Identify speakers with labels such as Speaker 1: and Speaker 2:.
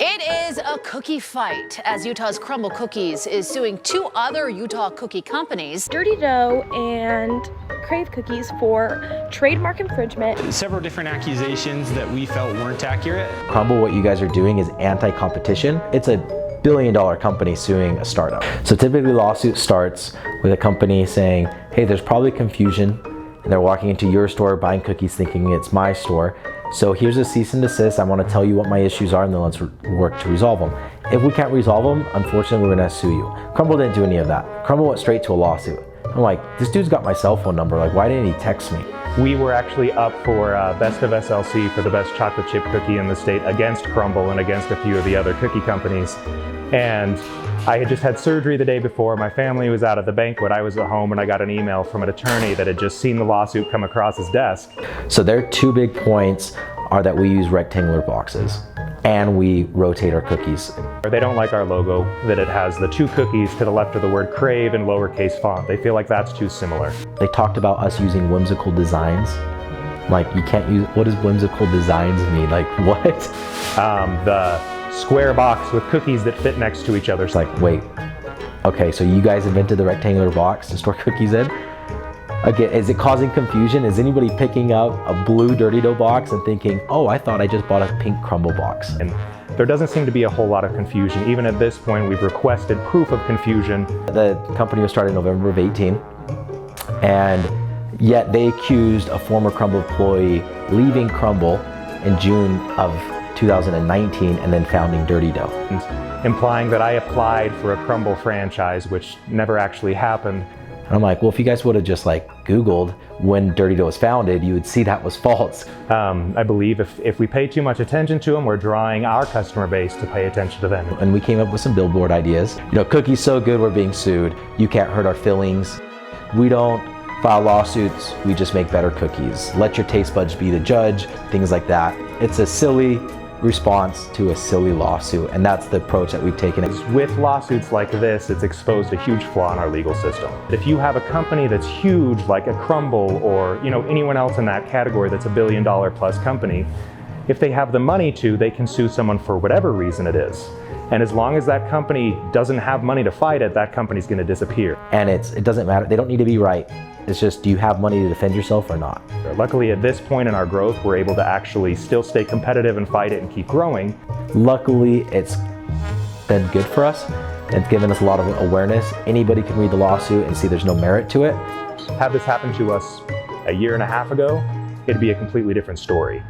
Speaker 1: It is a cookie fight as Utah's Crumbl Cookies is suing two other Utah cookie companies,
Speaker 2: Dirty Dough and Crave Cookies, for trademark infringement.
Speaker 3: Several different accusations that we felt weren't accurate.
Speaker 4: Crumbl, what you guys are doing is anti-competition. It's a billion-dollar company suing a startup. So typically lawsuit starts with a company saying, hey, there's probably confusion, and they're walking into your store buying cookies thinking it's my store. So here's a cease and desist. I want to tell you what my issues are, and then let's work to resolve them. If we can't resolve them, unfortunately, we're going to sue you. Crumbl didn't do any of that. Crumbl went straight to a lawsuit. I'm like, this dude's got my cell phone number. Like, why didn't he text me?
Speaker 5: We were actually up for Best of SLC for the best chocolate chip cookie in the state against Crumbl and against a few of the other cookie companies. And I had just had surgery the day before. My family was out at the banquet. I was at home, and I got an email from an attorney that had just seen the lawsuit come across his desk.
Speaker 4: So their two big points are that we use rectangular boxes and we rotate our cookies.
Speaker 5: They don't like our logo, that it has the two cookies to the left of the word crave in lowercase font. They feel like that's too similar.
Speaker 4: They talked about us using whimsical designs. Like, you can't use, what does whimsical designs mean? Like, what?
Speaker 5: The square box with cookies that fit next to each other.
Speaker 4: It's like, wait, okay, so you guys invented the rectangular box to store cookies in? Again, is it causing confusion? Is anybody picking up a blue Dirty Dough box and thinking, oh, I thought I just bought a pink Crumbl box?
Speaker 5: And there doesn't seem to be a whole lot of confusion. Even at this point, we've requested proof of confusion.
Speaker 4: The company was started in November of 18, and yet they accused a former Crumbl employee leaving Crumbl in June of 2019 and then founding Dirty Dough.
Speaker 5: Implying that I applied for a Crumbl franchise, which never actually happened.
Speaker 4: And I'm like, well, if you guys would have just like Googled when Dirty Dough was founded, you would see that was false.
Speaker 5: I believe if we pay too much attention to them, we're drawing our customer base to pay attention to them.
Speaker 4: And we came up with some billboard ideas. You know, cookies so good, we're being sued. You can't hurt our fillings. We don't file lawsuits, we just make better cookies. Let your taste buds be the judge, things like that. It's a silly response to a silly lawsuit, and that's the approach that we've taken.
Speaker 5: With lawsuits like this, it's exposed a huge flaw in our legal system. If you have a company that's huge, like a Crumbl or anyone else in that category that's $1 billion plus company, if they have the money to, they can sue someone for whatever reason it is. And as long as that company doesn't have money to fight it, that company's going to disappear.
Speaker 4: And it doesn't matter. They don't need to be right. It's just, do you have money to defend yourself or not?
Speaker 5: Luckily, at this point in our growth, we're able to actually still stay competitive and fight it and keep growing.
Speaker 4: Luckily, it's been good for us. It's given us a lot of awareness. Anybody can read the lawsuit and see there's no merit to it.
Speaker 5: Have this happen to us a year and a half ago, it'd be a completely different story.